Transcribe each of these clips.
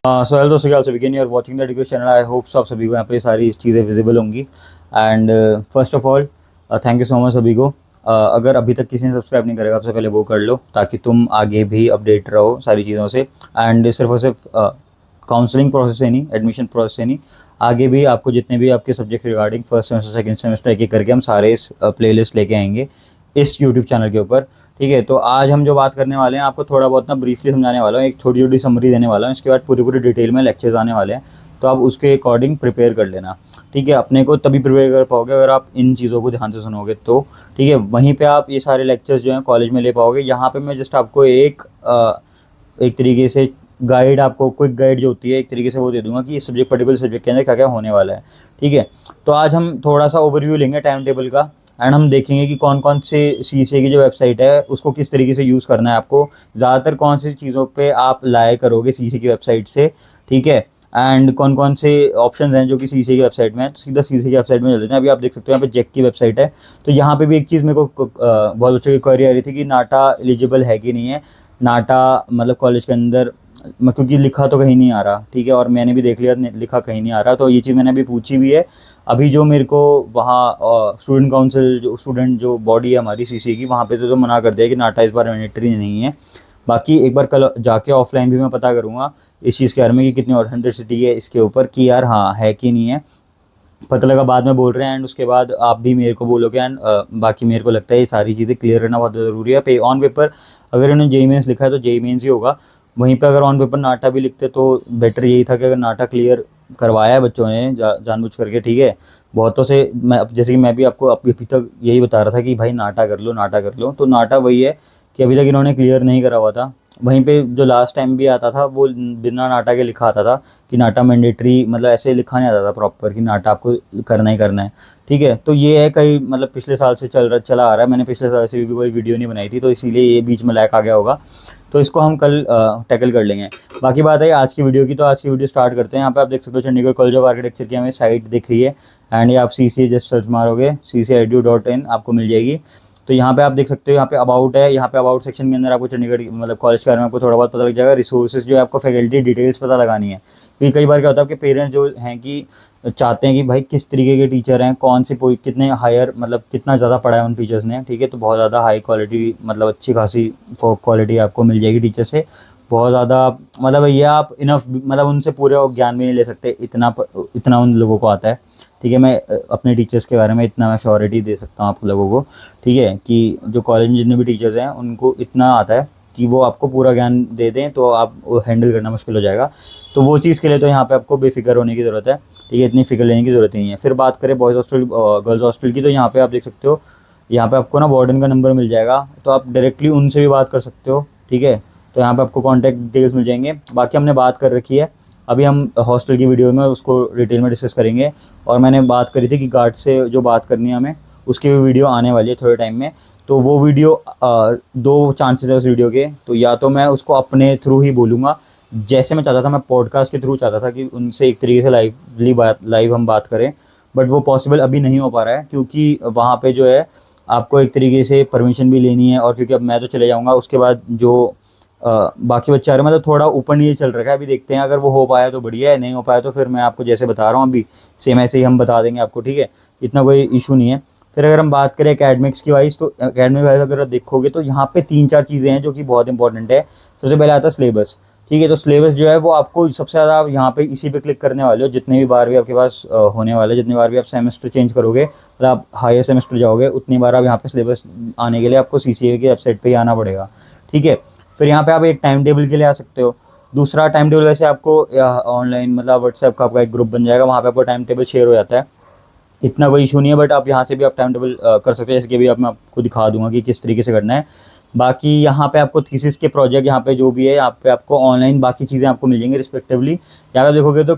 So hello दोस्तों, क्या हाल? सभी you are watching the education channel. I hope so आप सभी को यहाँ पे सारी चीज़ें विजिबल होंगी। And first of all thank you so much सभी को। अगर अभी तक किसी ने सब्सक्राइब नहीं करेगा, सबसे पहले वो कर लो ताकि तुम आगे भी अपडेट रहो सारी चीज़ों से। एंड सिर्फ और सिर्फ काउंसलिंग प्रोसेस से नहीं, एडमिशन प्रोसेस से नहीं, आगे भी आपको जितने भी आपके subject regarding first semester second semester एक एक करके हम सारे इस प्लेलिस्ट लेके आएंगे इस यूट्यूब चैनल के ऊपर। ठीक है, तो आज हम जो बात करने वाले हैं आपको थोड़ा बहुत ना ब्रीफली समझाने वाला हूँ, एक छोटी छोटी समरी देने वाला हूँ। इसके बाद पूरी पूरी डिटेल में लेक्चर्स आने वाले हैं, तो आप उसके अकॉर्डिंग प्रिपेयर कर लेना। ठीक है, अपने को तभी प्रिपेयर कर पाओगे अगर आप इन चीज़ों को ध्यान से सुनोगे तो। ठीक है, वहीं पे आप ये सारे लेक्चर्स जो हैं कॉलेज में ले पाओगे। यहाँ पे मैं जस्ट आपको एक तरीके से गाइड, आपको क्विक गाइड जो होती है एक तरीके से वो दे दूंगा कि इस सब्जेक्ट पर्टिकुलर सब्जेक्ट के अंदर क्या क्या होने वाला है। ठीक है, तो आज हम थोड़ा सा ओवरव्यू लेंगे टाइम टेबल का। एंड हम देखेंगे कि कौन कौन से सीसीए की जो वेबसाइट है उसको किस तरीके से यूज़ करना है आपको, ज़्यादातर कौन सी चीज़ों पे आप लाए करोगे सीसीए की वेबसाइट से। ठीक है, एंड कौन कौन से ऑप्शंस हैं जो कि सीसीए की वेबसाइट में है। तो सीधा सीसीए की वेबसाइट में चल देते हैं। अभी आप देख सकते हो यहाँ पे जेक की वेबसाइट है। तो यहाँ पे भी एक चीज़ मेरे को बहुत बच्चों की क्वेरी आ रही थी कि नाटा एलिजिबल है कि नहीं है। नाटा मतलब कॉलेज के अंदर क्योंकि लिखा तो कहीं नहीं आ रहा। ठीक है, और मैंने भी देख लिया लिखा कहीं नहीं आ रहा, तो ये चीज़ मैंने अभी पूछी भी है। अभी जो मेरे को वहाँ स्टूडेंट काउंसिल जो स्टूडेंट जो बॉडी है हमारी सीसीए की, वहाँ पे तो मना कर दिया कि नाटा इस बार मैंडेटरी नहीं है। बाकी एक बार कल जाके ऑफलाइन भी मैं पता करूँगा इस चीज़ के बारे में कि कितनी ऑथेंटिसिटी है इसके ऊपर, कि यार हाँ है कि नहीं है। पता लगा बाद में बोल रहे हैं, एंड उसके बाद आप भी मेरे को बोलोगे। एंड बाकी मेरे को लगता है ये सारी चीज़ें क्लियर करना बहुत ज़रूरी है। पे ऑन पेपर अगर इन्होंने जेई मेंस लिखा है तो जेई मेंस ही होगा। वहीं पे अगर ऑन पेपर नाटा भी लिखते तो बेटर यही था कि अगर नाटा क्लियर करवाया है बच्चों ने जानबूझ करके। ठीक है, बहुतों से मैं जैसे कि मैं भी आपको अभी तक यही बता रहा था कि भाई नाटा कर लो नाटा कर लो, तो नाटा वही है कि अभी तक इन्होंने क्लियर नहीं करा हुआ था। वहीं पे जो लास्ट टाइम भी आता था वो बिना नाटा के लिखा आता था कि नाटा मैंडेटरी, मतलब ऐसे लिखा नहीं आता था प्रॉपर कि नाटा आपको करना ही करना है। ठीक है, तो ये है कई मतलब पिछले साल से चला आ रहा है। मैंने पिछले साल से भी कोई वीडियो नहीं बनाई थी, तो इसीलिए ये बीच में लैक आ गया होगा। तो इसको हम कल टैकल कर लेंगे। बाकी बात है आज की वीडियो की, तो आज की वीडियो स्टार्ट करते हैं। यहाँ पे आप देख सकते हो चंडीगढ़ कॉलेज ऑफ आर्किटेक्चर की हमें साइट दिख रही है। एंड ये आप CCA जस्ट सर्च मारोगे ccaedu.in आपको मिल जाएगी। तो यहाँ पे आप देख सकते हो, यहाँ पे अबाउट है। यहाँ पे अबाउट सेक्शन के अंदर आपको चंडीगढ़ मतलब कॉलेज के बारे में आपको थोड़ा बहुत पता लग जाएगा। रिसोर्सेज जो है आपको फैकल्टी डिटेल्स पता लगानी है, क्योंकि कई बार क्या होता है आपके पेरेंट्स जो हैं कि चाहते हैं कि भाई किस तरीके के टीचर हैं, कौन सी कितने हायर मतलब कितना ज़्यादा पढ़ा है उन टीचर्स ने। ठीक है, तो बहुत ज़्यादा हाई क्वालिटी मतलब अच्छी खासी क्वालिटी आपको मिल जाएगी टीचर से। बहुत ज़्यादा मतलब ये आप इनफ मतलब उनसे पूरे ज्ञान भी नहीं ले सकते, इतना उन लोगों को आता है। ठीक है, मैं अपने टीचर्स के बारे में इतना मैं श्योरिटी दे सकता हूँ आप लोगों को। ठीक है, कि जो कॉलेज में जितने भी टीचर्स हैं उनको इतना आता है कि वो आपको पूरा ज्ञान दे दें, तो आप वो हैंडल करना मुश्किल हो जाएगा। तो वो चीज़ के लिए तो यहाँ पे आपको बेफिक्र होने की ज़रूरत है। ठीक है, इतनी फिक्र लेने की ज़रूरत नहीं है। फिर बात करें बॉयज़ हॉस्टल गर्ल्स हॉस्टल की, तो यहाँ पे आप देख सकते हो, यहाँ पे आपको ना वार्डन का नंबर मिल जाएगा, तो आप डायरेक्टली उनसे भी बात कर सकते हो। ठीक है, तो यहाँ पे आपको कॉन्टैक्ट डिटेल्स मिल जाएंगे। बाकी हमने बात कर रखी है, अभी हम हॉस्टल की वीडियो में उसको डिटेल में डिस्कस करेंगे। और मैंने बात करी थी कि गार्ड से जो बात करनी है हमें, उसकी भी वीडियो आने वाली है थोड़े टाइम में। तो वो वीडियो दो चांसेस है उस वीडियो के, तो या तो मैं उसको अपने थ्रू ही बोलूँगा, जैसे मैं चाहता था मैं पॉडकास्ट के थ्रू चाहता था कि उनसे एक तरीके से लाइव हम बात करें। बट वो पॉसिबल अभी नहीं हो पा रहा है, क्योंकि वहाँ पे जो है आपको एक तरीके से परमिशन भी लेनी है। और क्योंकि अब मैं तो चले जाऊँगा, उसके बाद जो बाकी बच्चा रहे मतलब थोड़ा ऊपर नीचे चल रखा है। अभी देखते हैं, अगर वो हो पाया तो बढ़िया है, नहीं हो पाया तो फिर मैं आपको जैसे बता रहा हूँ अभी सेम ऐसे ही हम बता देंगे आपको। ठीक है, इतना कोई इशू नहीं है। फिर अगर हम बात करें एकेडमिक्स की वाइज, तो एकेडमिक वाइज अगर आप देखोगे तो यहाँ पे 3-4 चीज़ें हैं जो कि बहुत इंपॉर्टेंट है। सबसे पहले आता है सिलेबस। ठीक है, तो सिलेबस जो है वो आपको सबसे ज़्यादा आप यहाँ पे इसी पे क्लिक करने वाले हो। जितने भी बार भी आपके पास होने वाले, जितनी बार भी आप सेमेस्टर चेंज करोगे और आप हायर सेमेस्टर जाओगे, उतनी बार आप यहाँ पे सिलेबस आने के लिए आपको CCA की वेबसाइट पर ही आना पड़ेगा। ठीक है, फिर यहाँ पे आप एक टाइम टेबल के लिए आ सकते हो। दूसरा टाइम टेबल वैसे आपको ऑनलाइन मतलब व्हाट्सएप का आपका एक ग्रुप बन जाएगा, वहाँ पे आपको टाइम टेबल शेयर हो जाता है, इतना कोई इशू नहीं है। बट आप यहाँ से भी आप टाइम टेबल कर सकते हैं, जैसे कि अभी आप मैं आपको दिखा दूंगा कि किस तरीके से करना है। बाकी यहाँ पे आपको थीसिस के प्रोजेक्ट यहाँ पे जो भी है, यहाँ पे आपको ऑनलाइन बाकी चीज़ें आपको मिल जाएंगी रिस्पेक्टिवली। यहाँ पे देखोगे तो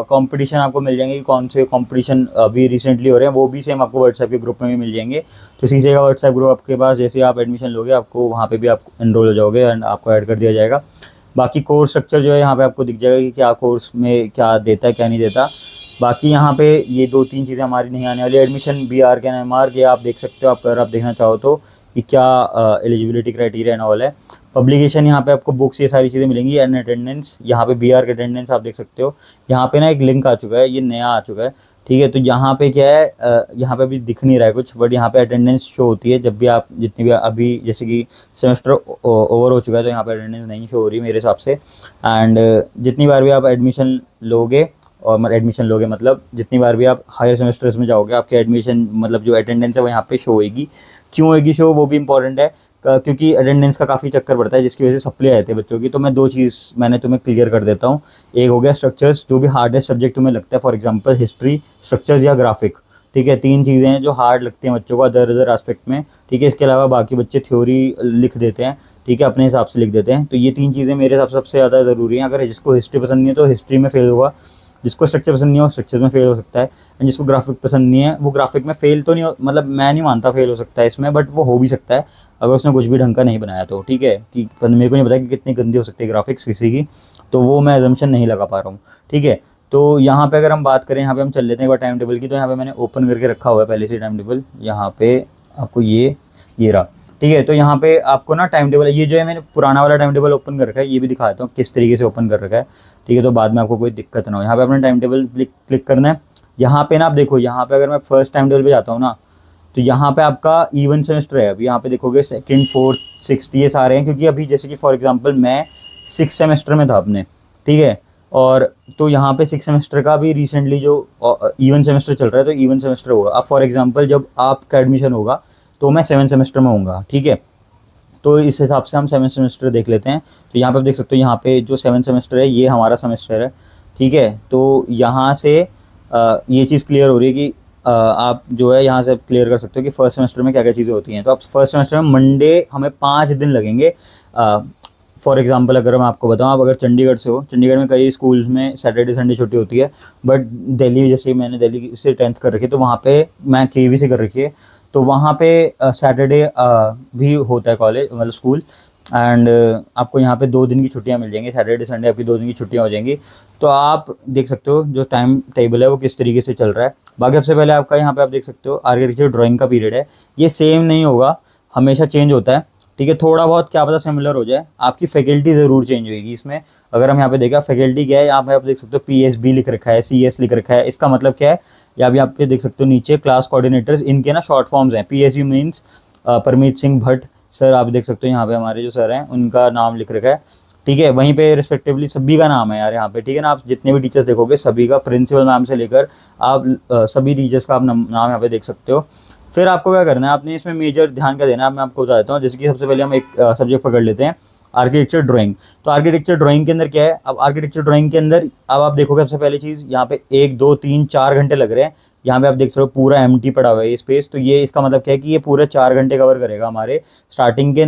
कंपटीशन आपको मिल जाएंगे कि कौन से कंपटीशन अभी रिसेंटली हो रहे हैं, वो भी सेम आपको व्हाट्सएप के ग्रुप में भी मिल जाएंगे। तो सीसीए का व्हाट्सएप ग्रुप आपके पास, जैसे आप एडमिशन लोगे आपको वहाँ पर भी आप एनरोल हो जाओगे एंड आपको ऐड कर दिया जाएगा। बाकी कोर्स स्ट्रक्चर जो है यहाँ पे आपको दिख जाएगा कि क्या कोर्स में क्या देता है क्या नहीं देता। बाकी यहाँ पे ये 2-3 चीज़ें हमारी नहीं आने वाली। एडमिशन BR के NMR ये आप देख सकते हो, आप अगर आप देखना चाहो तो कि क्या एलिजिबिलिटी क्राइटेरिया एंड ऑल है। पब्लिकेशन यहाँ पे आपको बुक्स ये सारी चीज़ें मिलेंगी। एंड अटेंडेंस, यहाँ पे BR का अटेंडेंस आप देख सकते हो। यहाँ पे ना एक लिंक आ चुका है, ये नया आ चुका है, ठीक है। तो यहाँ पे क्या है, यहाँ पे अभी दिख नहीं रहा है कुछ, बट यहाँ पे अटेंडेंस शो होती है जब भी आप, जितनी भी अभी जैसे कि सेमेस्टर ओवर हो चुका है तो यहाँ पे अटेंडेंस नहीं शो हो रही मेरे हिसाब से। एंड जितनी बार भी आप एडमिशन लोगे, और एडमिशन लोगे मतलब जितनी बार भी आप हायर सेमेस्टर्स में जाओगे, आपके एडमिशन मतलब जो अटेंडेंस है वो यहाँ पे शो होएगी। क्यों होएगी शो, वो भी इंपॉर्टेंट है, क्योंकि अटेंडेंस का काफ़ी चक्कर पड़ता है जिसकी वजह से सप्ली आए थे बच्चों की। तो मैं 2 चीज़ मैंने तुम्हें क्लियर कर देता हूँ। एक हो गया स्ट्रक्चर्स, जो भी हार्डेस्ट सब्जेक्ट तुम्हें लगता है, फॉर एग्जांपल हिस्ट्री, स्ट्रक्चर्स या ग्राफिक, ठीक है। 3 चीज़ें हैं जो हार्ड लगती हैं बच्चों को अदर अदर एस्पेक्ट में, ठीक है। इसके अलावा बाकी बच्चे थ्योरी लिख देते हैं, ठीक है, अपने हिसाब से लिख देते हैं। तो ये 3 चीज़ें मेरे हिसाब से सबसे ज़्यादा ज़रूरी हैं। अगर जिसको हिस्ट्री पसंद नहीं है तो हिस्ट्री में फेल होगा, जिसको स्ट्रक्चर पसंद नहीं हो स्ट्रक्चर में फेल हो सकता है, एंड जिसको ग्राफिक पसंद नहीं है वो ग्राफिक में फेल तो नहीं हो, मतलब मैं नहीं मानता फेल हो सकता है इसमें, बट वो हो भी सकता है अगर उसने कुछ भी ढंग का नहीं बनाया तो, ठीक है। कि मेरे को नहीं पता कि कितनी गंदी हो सकती है ग्राफिक्स किसी की, तो वो मैं एजम्पशन नहीं लगा पा रहा हूँ, ठीक है। तो यहाँ पे अगर हम बात करें, यहाँ पे हम चल लेते हैं एक बार टाइम टेबल की। तो यहाँ पे मैंने ओपन करके रखा हुआ है पहले से टाइम टेबल, यहाँ पे आपको ये रहा, ठीक है। तो यहाँ पे आपको ना टाइम टेबल, ये जो है मैंने पुराना वाला टाइम टेबल ओपन कर रखा है, ये भी दिखाता हूँ किस तरीके से ओपन कर रखा है, ठीक है। तो बाद में आपको कोई दिक्कत ना हो। यहाँ पे अपना टाइम टेबल क्लिक करना है। यहाँ पे ना आप देखो, यहाँ पे अगर मैं फर्स्ट टाइम टेबल पे जाता हूँ ना, तो यहाँ पे आपका इवन सेमेस्टर है। अभी यहाँ पे देखोगे 2nd 4th 6th ये सारे हैं, क्योंकि अभी जैसे कि फॉर एग्जांपल मैं 6th सेमेस्टर में था अपने, ठीक है। और तो यहाँ पे 6th सेमेस्टर का भी रिसेंटली जो इवन सेमेस्टर चल रहा है, तो इवन सेमेस्टर होगा। अब फॉर एग्जांपल जब आपका एडमिशन होगा तो मैं 7th सेमेस्टर में होऊंगा, ठीक है। तो इस हिसाब से हम 7th सेमेस्टर देख लेते हैं। तो यहाँ पे आप देख सकते हो, यहाँ पे जो 7th सेमेस्टर है ये हमारा सेमेस्टर है, ठीक है। तो यहाँ से ये चीज़ क्लियर हो रही है कि आप जो है यहाँ से क्लियर कर सकते हो कि फर्स्ट सेमेस्टर में क्या क्या चीज़ें होती हैं। तो आप फर्स्ट सेमेस्टर में मंडे हमें 5 दिन लगेंगे। फॉर एग्जांपल अगर मैं आपको बताऊँ, आप अगर चंडीगढ़ से हो, चंडीगढ़ में कई स्कूल्स में सैटरडे संडे छुट्टी होती है, बट दिल्ली, जैसे मैंने दिल्ली से 10th कर रखी है तो वहाँ पे मैं KV से कर रखी है, तो वहाँ पे सैटरडे भी होता है कॉलेज, मतलब स्कूल। एंड आपको यहाँ पे 2 दिन की छुट्टियाँ मिल जाएंगी, सैटरडे संडे आपकी 2 दिन की छुट्टियाँ हो जाएंगी। तो आप देख सकते हो जो टाइम टेबल है वो किस तरीके से चल रहा है। बाकी सबसे पहले आपका यहाँ पे आप देख सकते हो आर्किटेक्चर ड्राइंग का पीरियड है, ये सेम नहीं होगा, हमेशा चेंज होता है, ठीक है। थोड़ा बहुत क्या पता सिमिलर हो जाए, आपकी फैकल्टी ज़रूर चेंज होगी इसमें। अगर हम यहाँ पे देखा फैकल्टी क्या है, यहाँ पे आप देख सकते हो PSB लिख रखा है, CS लिख रखा है, इसका मतलब क्या है, या भी आप पे देख सकते हो नीचे क्लास कोऑर्डिनेटर्स, इनके ना शॉर्ट फॉर्म्स हैं। PSB means Parmeet Singh Bhatt sir, आप देख सकते हो यहाँ पे हमारे जो सर हैं उनका नाम लिख रखा है, ठीक है। वहीं पे रिस्पेक्टिवली सभी का नाम है यार यहाँ पे, ठीक है ना। आप जितने भी टीचर्स देखोगे सभी का, प्रिंसिपल मैम से लेकर आप सभी टीचर्स का आप नाम यहाँ पे देख सकते हो। फिर आपको क्या करना है, आपने इसमें मेजर ध्यान क्या देना है, मैं आपको बता देता हूँ। जैसे कि सबसे पहले हम एक सब्जेक्ट पकड़ लेते हैं, आर्किटेक्चर ड्राइंग। तो आर्किटेक्चर ड्राइंग के अंदर क्या है, अब आर्किटेक्चर ड्राइंग के अंदर अब आप देखोगे सबसे पहली चीज़ यहाँ पे 1 2 3 4 घंटे लग रहे हैं। यहाँ पे आप देख सकते हो पूरा एम्प्टी पड़ा हुआ है ये स्पेस। तो ये इसका मतलब क्या है कि ये पूरे 4 घंटे कवर करेगा हमारे स्टार्टिंग के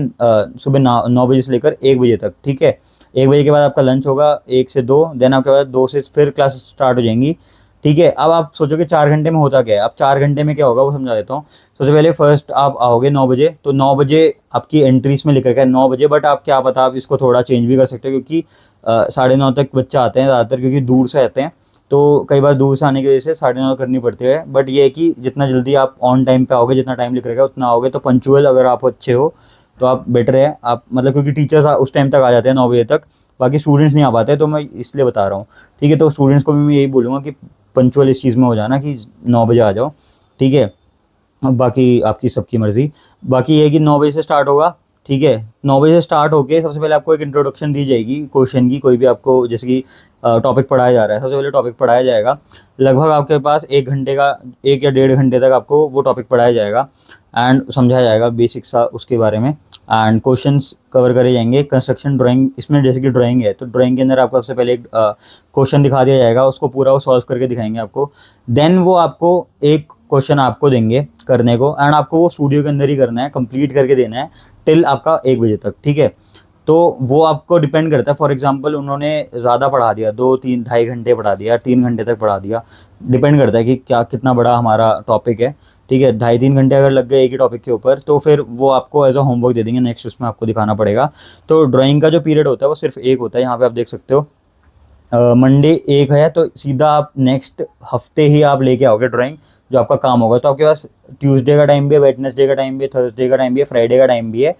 सुबह 9 बजे से लेकर 1 बजे तक, ठीक है। 1 बजे के बाद आपका लंच होगा 1 से 2, देन आपके बाद 2 से फिर क्लास स्टार्ट हो जाएंगी, ठीक है। अब आप सोचोगे 4 घंटे में होता क्या है, अब 4 घंटे में क्या होगा वो समझा देता हूँ। सबसे पहले फर्स्ट आप आओगे 9 बजे, तो 9 बजे आपकी एंट्रीज में लिख रखा है 9 बजे, बट आप क्या पता आप इसको थोड़ा चेंज भी कर सकते हो, क्योंकि 9:30 तक बच्चे आते हैं ज़्यादातर, क्योंकि दूर से आते हैं। तो कई बार दूर से आने की वजह से 9:30 करनी पड़ती है, बट ये है कि जितना जल्दी आप ऑन टाइम पे आओगे, जितना टाइम लिख रखा है उतना आओगे, तो पंचुअल अगर आप अच्छे हो तो आप बेटर है आप, मतलब क्योंकि टीचर्स उस टाइम तक आ जाते हैं 9 बजे तक, बाकी स्टूडेंट्स नहीं आ पाते, तो मैं इसलिए बता रहा हूँ, ठीक है। तो स्टूडेंट्स को भी मैं यही बोलूँगा कि पंचुअल इस चीज़ में हो जाना कि 9 बजे आ जाओ, ठीक है। अब बाकी आपकी सबकी मर्ज़ी। बाकी ये है कि 9 बजे से स्टार्ट होगा, ठीक है। 9 बजे से स्टार्ट होके सबसे पहले आपको एक इंट्रोडक्शन दी जाएगी क्वेश्चन की, कोई भी आपको जैसे कि टॉपिक पढ़ाया जा रहा है, सबसे पहले टॉपिक पढ़ाया जाएगा। लगभग आपके पास 1 घंटे का, 1 या 1.5 घंटे तक आपको वो टॉपिक पढ़ाया जाएगा एंड समझाया जाएगा बेसिक सा उसके बारे में, एंड क्वेश्चंस कवर करे जाएंगे। कंस्ट्रक्शन ड्राइंग, इसमें जैसे कि ड्राइंग है तो ड्राइंग के अंदर आपको सबसे पहले एक क्वेश्चन दिखा दिया जाएगा, उसको पूरा वो सॉल्व करके दिखाएंगे आपको। देन वो आपको एक क्वेश्चन आपको देंगे करने को, एंड आपको वो स्टूडियो के अंदर ही करना है, कंप्लीट करके देना है टिल आपका 1 बजे तक, ठीक है। तो वो आपको डिपेंड करता है। फॉर एग्जांपल उन्होंने ज़्यादा पढ़ा दिया, 2 3 2.5 घंटे पढ़ा दिया, 3 घंटे तक पढ़ा दिया, डिपेंड करता है कि क्या कितना बड़ा हमारा टॉपिक है, ठीक है। 2.5-3 घंटे अगर लग गए एक ही टॉपिक के ऊपर, तो फिर वो आपको एज अ होमवर्क दे देंगे, नेक्स्ट उसमें आपको दिखाना पड़ेगा। तो ड्राइंग का जो पीरियड होता है वो सिर्फ एक होता है, यहाँ पे आप देख सकते हो मंडे एक है, तो सीधा आप नेक्स्ट हफ्ते ही आप लेके आओगे ड्राइंग, जो आपका काम होगा। तो आपके पास ट्यूसडे का टाइम भी है, वेडनेसडे का टाइम भी है, थर्सडे का टाइम भी है, फ्राइडे का टाइम भी है,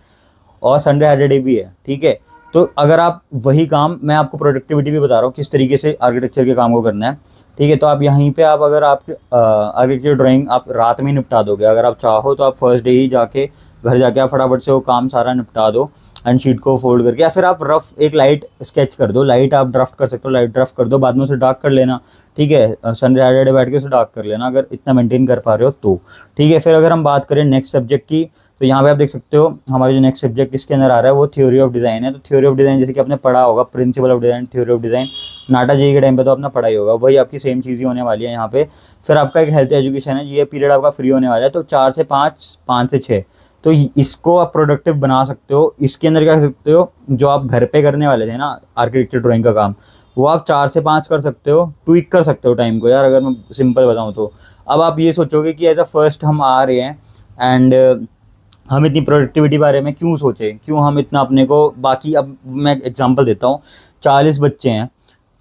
और संडे सैटरडे भी है, ठीक है। तो अगर आप वही काम, मैं आपको प्रोडक्टिविटी भी बता रहा हूँ किस तरीके से आर्किटेक्चर के काम को करना है, ठीक है। तो आप यहीं पे आप अगर आप आर्किटेक्चर ड्राइंग आप रात में निपटा दोगे, अगर आप चाहो तो आप फर्स्ट डे ही जाके घर जाके आप फटाफट से वो काम सारा निपटा दो एंड शीट को फोल्ड करके, या फिर आप रफ एक लाइट स्केच कर दो, लाइट आप ड्राफ्ट कर सकते हो, लाइट ड्राफ्ट कर दो, बाद में उसे डार्क कर लेना, ठीक है। संडे सैटरडे बैठ के उसे डार्क कर लेना अगर इतना मेंटेन कर पा रहे हो तो, ठीक है। फिर अगर हम बात करें नेक्स्ट सब्जेक्ट की, तो यहाँ पे आप देख सकते हो हमारे जो नेक्स्ट सब्जेक्ट इसके अंदर आ रहा है वो थ्योरी ऑफ डिज़ाइन है। तो थ्योरी ऑफ डिज़ाइन जैसे कि आपने पढ़ा होगा, principle of design, theory of design, NATA जी के टाइम पे तो अपना पढ़ा ही होगा, वही आपकी सेम चीज़ ही होने वाली है यहाँ पे। फिर आपका एक हेल्थ एजुकेशन है, ये पीरियड आपका फ्री होने वाला है, तो 4 से 5, 5 से 6, तो इसको आप प्रोडक्टिव बना सकते हो। इसके अंदर क्या कर सकते हो, जो आप घर पे करने वाले थे ना आर्किटेक्चर ड्राइंग का काम, वो आप 4 से 5 कर सकते हो, ट्विक कर सकते हो टाइम को यार, अगर मैं सिंपल बताऊँ तो। अब आप ये सोचोगे कि एज अ फर्स्ट हम आ रहे हैं एंड हम इतनी प्रोडक्टिविटी बारे में क्यों सोचें, क्यों हम इतना अपने को, बाकी अब मैं एग्जांपल देता हूँ, 40 बच्चे हैं,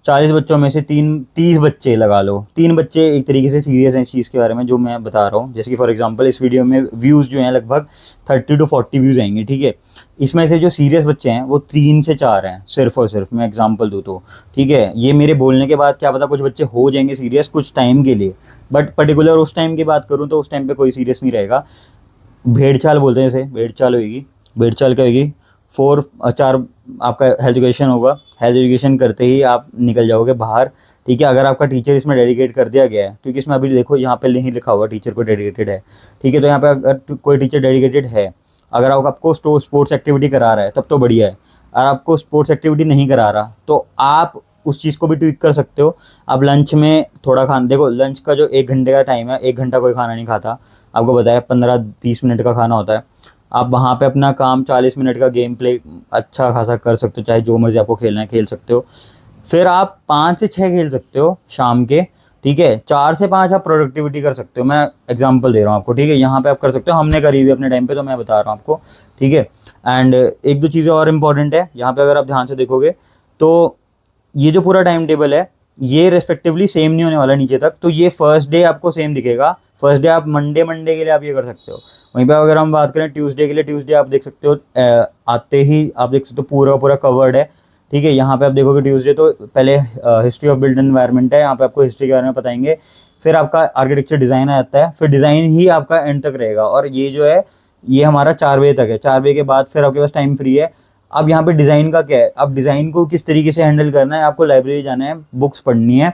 40 बच्चों में से 30 बच्चे लगा लो, 3 बच्चे एक तरीके से सीरियस हैं इस चीज़ के बारे में जो मैं बता रहा हूँ। जैसे कि फॉर एग्जांपल इस वीडियो में व्यूज़ जो हैं लगभग 30 to 40 व्यूज़ आएंगे, ठीक है। इसमें से जो सीरियस बच्चे हैं वो 3 से 4 हैं सिर्फ और सिर्फ, मैं एग्जांपल दूँ तो, ठीक है। ये मेरे बोलने के बाद क्या पता कुछ बच्चे हो जाएंगे सीरियस कुछ टाइम के लिए, बट पर्टिकुलर उस टाइम की बात करूँ तो उस टाइम पे कोई सीरियस नहीं रहेगा। भेड़ चाल बोलते हैं जैसे, भेड़ चाल होगी, भेड़ चाल क्या होगी, 4 आपका हेल्थ एजुकेशन होगा, हेल्थ एजुकेशन करते ही आप निकल जाओगे बाहर, ठीक है। अगर आपका टीचर इसमें डेडिकेट कर दिया गया है, क्योंकि इसमें अभी देखो यहाँ पे नहीं लिखा हुआ टीचर को डेडिकेटेड है, ठीक है। तो यहाँ पे अगर कोई टीचर डेडिकेटेड है, अगर आपको स्पोर्ट्स एक्टिविटी करा रहा है तब तो बढ़िया है, और आपको स्पोर्ट्स एक्टिविटी नहीं करा रहा तो आप उस चीज़ को भी ट्विक कर सकते हो। आप लंच में थोड़ा खाना, देखो लंच का जो 1 घंटे का टाइम है, 1 घंटा कोई खाना नहीं खाता, आपको बताया 15-20 मिनट का खाना होता है। आप वहाँ पे अपना काम 40 मिनट का गेम प्ले अच्छा खासा कर सकते हो, चाहे जो मर्जी आपको खेलना है खेल सकते हो। फिर आप 5 से 6 खेल सकते हो शाम के, ठीक है। 4 से 5 आप प्रोडक्टिविटी कर सकते हो, मैं एग्जांपल दे रहा हूँ आपको, ठीक है। यहाँ पे आप कर सकते हो, हमने करी हुई अपने टाइम पे, तो मैं बता रहा हूँ आपको, ठीक है। एंड एक दो चीज़ें और इम्पॉर्टेंट है यहाँ पे, अगर आप ध्यान से देखोगे तो ये जो पूरा टाइम टेबल है ये रेस्पेक्टिवली सेम नहीं होने वाला नीचे तक। तो ये फर्स्ट डे आपको सेम दिखेगा, फर्स्ट डे आप मंडे के लिए आप ये कर सकते हो। वहीं पे अगर हम बात करें ट्यूसडे के लिए, ट्यूसडे आप देख सकते हो आते ही आप देख सकते हो पूरा पूरा कवर्ड है, ठीक है। यहाँ पे आप देखोगे ट्यूसडे तो पहले हिस्ट्री ऑफ बिल्ड एनवायरनमेंट है, यहाँ पे आपको हिस्ट्री के बारे में बताएंगे, फिर आपका आर्किटेक्चर डिज़ाइन आ जाता है, फिर डिज़ाइन ही आपका एंड तक रहेगा। और ये जो है ये हमारा 4 बजे तक है, 4 बजे के बाद फिर आपके पास टाइम फ्री है। अब यहाँ पे डिज़ाइन का क्या है, अब डिज़ाइन को किस तरीके से हैंडल करना है, आपको लाइब्रेरी जाना है, बुक्स पढ़नी है,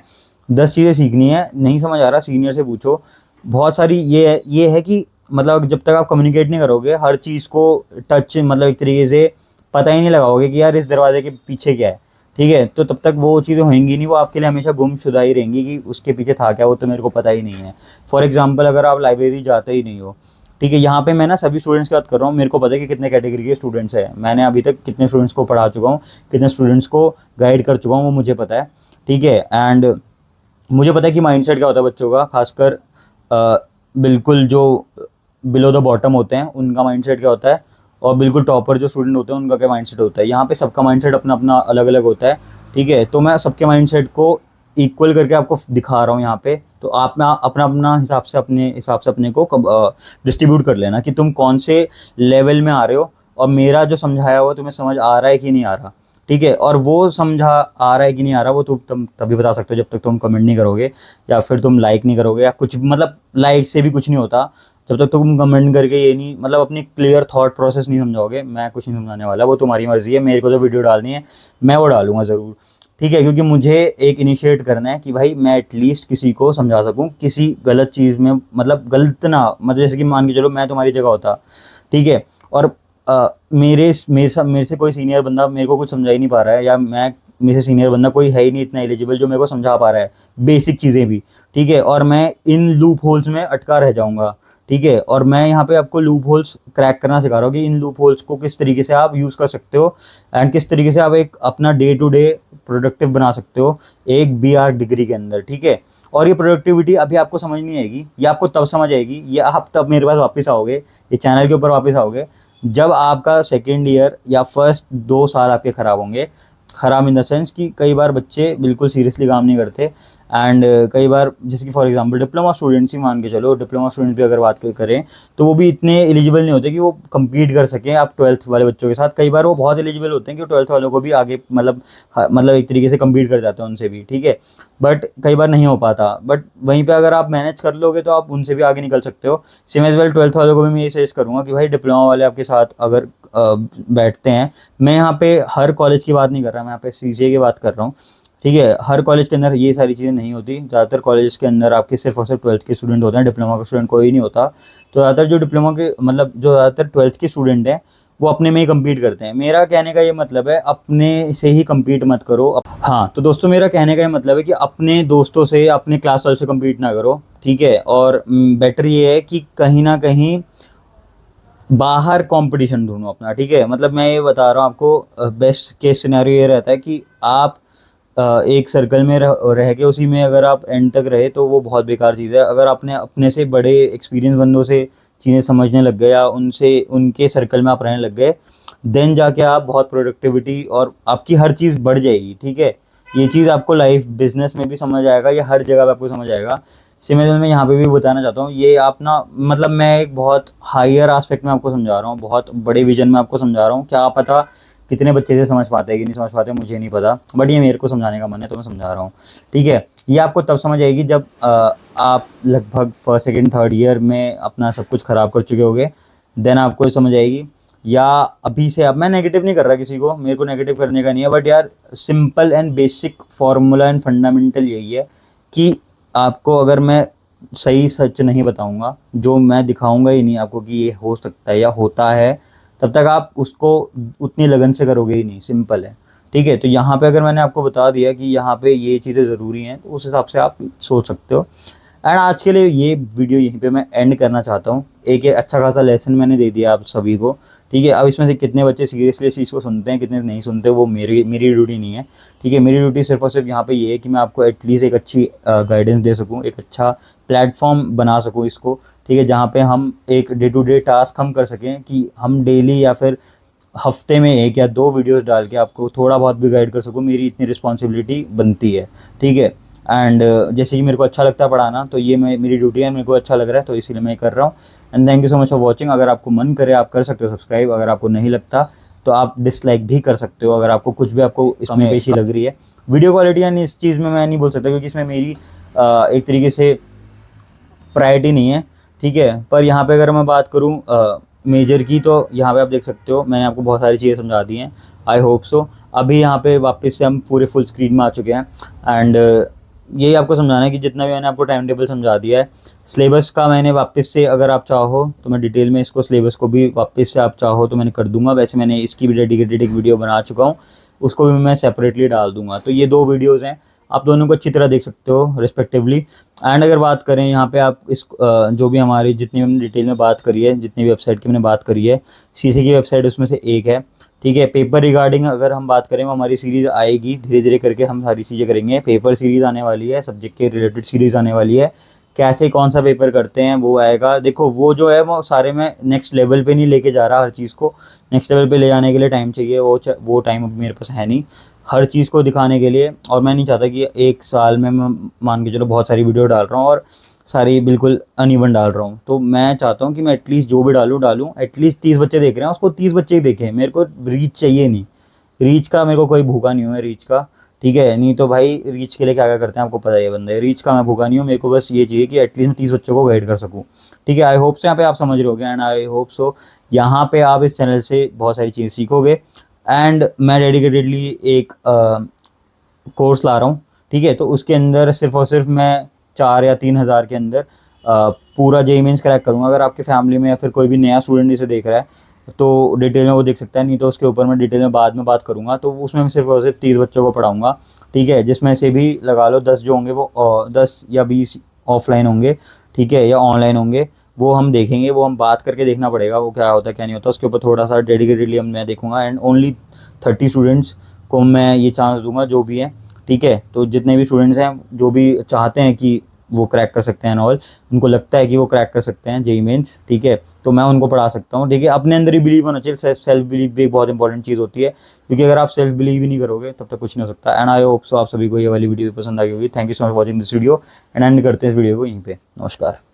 10 चीज़ें सीखनी है, नहीं समझ आ रहा सीनियर से पूछो, बहुत सारी ये है कि मतलब जब तक आप कम्युनिकेट नहीं करोगे हर चीज़ को टच मतलब एक तरीके से पता ही नहीं लगाओगे कि यार इस दरवाजे के पीछे क्या है, ठीक है। तो तब तक वो चीज़ें होंगी नहीं, वो आपके लिए हमेशा गुमशुदा ही रहेंगी कि उसके पीछे था क्या, वो तो मेरे को पता ही नहीं है। फॉर एग्जाम्पल अगर आप लाइब्रेरी जाते ही नहीं हो, ठीक है, यहाँ पे मैं ना सभी स्टूडेंट्स की बात कर रहा हूँ, मेरे को पता है कि कितने कैटेगरी के स्टूडेंट्स हैं, मैंने अभी तक कितने स्टूडेंट्स को पढ़ा चुका हूँ, कितने स्टूडेंट्स को गाइड कर चुका हूँ, वो मुझे पता है, ठीक है। एंड मुझे पता है कि माइंडसेट क्या होता है बच्चों का, खासकर बिल्कुल जो बिलो द बॉटम होते हैं उनका माइंडसेट क्या होता है, और बिल्कुल टॉपर जो स्टूडेंट होते हैं उनका क्या माइंडसेट होता है। यहाँ पे सबका माइंडसेट अपना अपना अलग अलग होता है, ठीक है। तो मैं सबके माइंडसेट को इक्वल करके आपको दिखा रहा हूँ यहाँ पे, तो आप ना अपना अपना हिसाब से अपने को डिस्ट्रीब्यूट कर लेना कि तुम कौन से लेवल में आ रहे हो, और मेरा जो समझाया हुआ तुम्हें समझ आ रहा है कि नहीं आ रहा, ठीक है। और वो समझा आ रहा है कि नहीं आ रहा वो तुम तभी बता सकते हो जब तक तुम कमेंट नहीं करोगे, या फिर तुम लाइक नहीं करोगे, या कुछ मतलब लाइक से भी कुछ नहीं होता जब तक तुम कमेंट करके ये नहीं मतलब अपनी क्लियर थॉट प्रोसेस नहीं समझाओगे। मैं कुछ नहीं समझाने वाला, वो तुम्हारी मर्जी है, मेरे को जो वीडियो डालनी है मैं वो डालूंगा ज़रूर, ठीक है। क्योंकि मुझे एक इनिशिएट करना है कि भाई मैं एटलीस्ट किसी को समझा सकूं किसी गलत चीज़ में, मतलब गलत ना, मतलब जैसे कि मान के चलो मैं तुम्हारी जगह होता, ठीक है, और मेरे से कोई सीनियर बंदा मेरे को कुछ समझा ही नहीं पा रहा है, या मेरे से सीनियर बंदा कोई है ही नहीं इतना एलिजिबल जो मेरे को समझा पा रहा है बेसिक चीज़ें भी, ठीक है, और मैं इन लूप होल्स में अटका रह जाऊँगा, ठीक है। और मैं यहाँ पे आपको लूप होल्स क्रैक करना सिखा रहा हूँ कि इन लूप होल्स को किस तरीके से आप यूज़ कर सकते हो, एंड किस तरीके से आप एक अपना डे टू डे प्रोडक्टिव बना सकते हो एक BR डिग्री के अंदर, ठीक है। और ये प्रोडक्टिविटी अभी आपको समझ नहीं आएगी, ये आपको तब समझ आएगी, ये आप तब मेरे पास वापस आओगे, ये चैनल के ऊपर वापस आओगे जब आपका सेकेंड ईयर या फर्स्ट 2 साल आपके ख़राब होंगे। ख़राब इन द सेंस कि कई बार बच्चे बिल्कुल सीरियसली काम नहीं करते एंड कई बार जैसे कि फॉर एग्जांपल डिप्लोमा स्टूडेंट्स ही मान के चलो, डिप्लोमा स्टूडेंट भी अगर बात करें तो वो भी इतने एलिजिबल नहीं होते कि वो compete कर सकें आप 12th वाले बच्चों के साथ। कई बार वो बहुत एलिजिबल होते हैं कि 12th वालों को भी आगे मतलब एक तरीके से compete कर जाते हैं उनसे भी, ठीक है, बट कई बार नहीं हो पाता। बट वहीं पे अगर आप मैनेज कर लोगे तो आप उनसे भी आगे निकल सकते हो। सेम एज वेल 12th वालों को भी मैं ये सजेस्ट करूँगा कि भाई डिप्लोमा वाले आपके साथ अगर बैठते हैं, मैं यहाँ पे हर कॉलेज की बात नहीं कर रहा, मैं यहाँ पे CCA की बात कर रहा हूँ, ठीक है। हर कॉलेज के अंदर ये सारी चीज़ें नहीं होती, ज़्यादातर कॉलेज के अंदर आपके सिर्फ और सिर्फ 12th के स्टूडेंट होते हैं, डिप्लोमा का स्टूडेंट कोई नहीं होता। तो ज़्यादातर जो डिप्लोमा के मतलब जो ज़्यादातर 12th के स्टूडेंट हैं वो अपने में ही कम्पीट करते हैं। मेरा कहने का ये मतलब है अपने से ही कम्पीट मत करो। हाँ तो दोस्तों, मेरा कहने का ये मतलब है कि अपने दोस्तों से, अपने क्लास वालों से कम्पीट ना करो, ठीक है। और बेटर ये है कि कहीं ना कहीं बाहर कंपटीशन ढूंढो अपना, ठीक है। मतलब मैं ये बता रहा हूँ आपको, बेस्ट केस सिनेरियो ये रहता है कि आप एक सर्कल में रह के उसी में अगर आप एंड तक रहे तो वो बहुत बेकार चीज़ है। अगर आपने अपने से बड़े एक्सपीरियंस बंदों से चीज़ें समझने लग गए या उनसे उनके सर्कल में आप रहने लग गए, देन जाके आप बहुत प्रोडक्टिविटी और आपकी हर चीज़ बढ़ जाएगी, ठीक है। ये चीज़ आपको लाइफ बिजनेस में भी समझ आएगा, या हर जगह पे आपको समझ आएगा। सिमिलर मैं यहाँ पे भी बताना चाहता हूँ, ये आप ना मतलब मैं एक बहुत हायर एस्पेक्ट में आपको समझा रहा हूँ, बहुत बड़े विजन में आपको समझा रहा हूँ। क्या पता कितने बच्चे से समझ पाते हैं कि नहीं समझ पाते, मुझे नहीं पता, बट ये मेरे को समझाने का मन है तो मैं समझा रहा हूँ, ठीक है। ये आपको तब समझ आएगी जब आप लगभग फर्स्ट सेकेंड थर्ड ईयर में अपना सब कुछ ख़राब कर चुके होगे, देन आपको समझ आएगी। या अभी से, अब मैं नेगेटिव नहीं कर रहा किसी को, मेरे को नेगेटिव करने का नहीं है, बट यार simple and basic formula and fundamental यही है कि आपको, अगर मैं सही सच नहीं बताऊंगा, जो मैं दिखाऊंगा ही नहीं आपको कि ये हो सकता है या होता है, तब तक आप उसको उतनी लगन से करोगे ही नहीं, सिंपल है, ठीक है। तो यहाँ पे अगर मैंने आपको बता दिया कि यहाँ पे ये चीज़ें ज़रूरी हैं तो उस हिसाब से आप सोच सकते हो। एंड आज के लिए ये वीडियो यहीं पे मैं एंड करना चाहता हूँ। एक अच्छा खासा लेसन मैंने दे दिया आप सभी को, ठीक है। अब इसमें से कितने बच्चे सीरियसली इस चीज़ को सुनते हैं, कितने नहीं सुनते, वो मेरी ड्यूटी नहीं है, ठीक है। मेरी ड्यूटी सिर्फ और सिर्फ यहाँ पे ये है कि मैं आपको एटलीस्ट एक अच्छी गाइडेंस दे सकूँ, एक अच्छा प्लेटफॉर्म बना सकूँ इसको, ठीक है, जहाँ पे हम एक डे टू डे टास्क हम कर सकें कि हम डेली या फिर हफ्ते में 1 या 2 वीडियोस डाल के आपको थोड़ा बहुत भी गाइड कर सकूँ, मेरी इतनी रिस्पॉन्सिबिलिटी बनती है, ठीक है। एंड जैसे कि मेरे को अच्छा लगता है पढ़ाना, तो ये मेरी ड्यूटी है, मेरे को अच्छा लग रहा है तो इसीलिए मैं कर रहा हूँ। And thank you so much for watching. अगर आपको मन करे आप कर सकते हो सब्सक्राइब, अगर आपको नहीं लगता तो आप डिसलाइक भी कर सकते हो, अगर आपको कुछ भी आपको इसमें पेशी लग रही है। वीडियो क्वालिटी यानी इस चीज़ में मैं नहीं बोल सकता क्योंकि इसमें मेरी एक तरीके से प्रायोरिटी नहीं है, ठीक है। पर यहाँ पे अगर मैं बात करूँ मेजर की, तो यहाँ पे आप देख सकते हो मैंने आपको बहुत सारी चीज़ें समझा दी हैं, आई होप सो। अभी यहाँ पे वापस से हम पूरे फुल स्क्रीन में आ चुके हैं। एंड यही आपको समझाना है कि जितना भी मैंने आपको टाइम टेबल समझा दिया है, सिलेबस का मैंने वापस से, अगर आप चाहो तो मैं डिटेल में इसको सिलेबस को भी वापस से आप चाहो तो मैंने कर दूंगा। वैसे मैंने इसकी भी डेडिकेटेड एक वीडियो बना चुका हूँ, उसको भी मैं सेपरेटली डाल दूंगा। तो ये 2 वीडियोज़ हैं, आप दोनों को अच्छी तरह देख सकते हो रिस्पेक्टिवली। एंड अगर बात करें यहाँ पे आप इस जो भी हमारी जितनी हमने डिटेल में बात करी है, जितनी भी वेबसाइट की मैंने बात करी है, CC की वेबसाइट उसमें से एक है, ठीक है। पेपर रिगार्डिंग अगर हम बात करें, वो हमारी सीरीज़ आएगी धीरे धीरे करके, हम सारी चीज़ें करेंगे। पेपर सीरीज़ आने वाली है, सब्जेक्ट के रिलेटेड सीरीज़ आने वाली है, कैसे कौन सा पेपर करते हैं वो आएगा। देखो वो जो है वो सारे मैं नेक्स्ट लेवल पे नहीं लेके जा रहा, हर चीज़ को नेक्स्ट लेवल पे ले जाने के लिए टाइम चाहिए, वो टाइम अब मेरे पास है नहीं हर चीज़ को दिखाने के लिए। और मैं नहीं चाहता कि 1 साल में मैं मान के चलो बहुत सारी वीडियो डाल रहा हूँ और सारी बिल्कुल अनइवन डाल रहा हूँ। तो मैं चाहता हूँ कि मैं एटलीस्ट जो भी डालूँ एटलीस्ट 30 बच्चे देख रहे हैं उसको 30 बच्चे ही देखें, मेरे को रीच चाहिए नहीं, रीच का मेरे को कोई भूखा नहीं हूँ मैं रीच का, ठीक है। नहीं तो भाई रीच के लिए क्या क्या करते हैं आपको पता ही है बंदे, रीच का मैं भूखा नहीं हूँ, मेरे को बस ये चाहिए कि एटलीस्ट मैं 30 बच्चों को गाइड कर सकूँ, ठीक है। आई होप सो यहाँ पे आप समझ रहे होगे, एंड आई होप सो यहाँ पे आप इस चैनल से बहुत सारी चीज़ें सीखोगे। एंड मैं डेडिकेटेडली एक कोर्स ला रहा हूँ, ठीक है। तो उसके अंदर सिर्फ और सिर्फ मैं 4 या 3 हज़ार के अंदर पूरा JEE मेंस क्रैक करूँगा। अगर आपके फैमिली में या फिर कोई भी नया स्टूडेंट इसे देख रहा है तो डिटेल में वो देख सकता है, नहीं तो उसके ऊपर मैं डिटेल में बाद में बात करूँगा। तो उसमें मैं सिर्फ और सिर्फ 30 बच्चों को पढ़ाऊँगा, ठीक है, जिसमें से भी लगा लो 10 जो होंगे वो 10 या 20 ऑफलाइन होंगे, ठीक है, या ऑनलाइन होंगे, वो हम देखेंगे, वो हम बात करके देखना पड़ेगा वो क्या होता है क्या नहीं होता, उसके ऊपर थोड़ा सा डेडिकेटेडली मैं देखूँगा। एंड ओनली 30 स्टूडेंट्स को मैं ये चांस दूंगा जो भी हैं, ठीक है। तो जितने भी स्टूडेंट्स हैं जो भी चाहते हैं कि वो क्रैक कर सकते हैं एंड ऑल, उनको लगता है कि वो क्रैक कर सकते हैं जेई मेंस, ठीक है, तो मैं उनको पढ़ा सकता हूँ, ठीक है। अपने अंदर ही बिलीव होना चाहिए, सेल्फ बिलीव भी एक बहुत इंपॉर्टेंट चीज़ होती है, क्योंकि अगर आप सेल्फ बिलीव ही नहीं करोगे तब तक कुछ नहीं हो सकता। एंड आई होप सो आप सभी को ये वाली वीडियो पसंद आई होगी। Thank you so much watching this video, and and करते हैं इस वीडियो को यहीं पे। नमस्कार।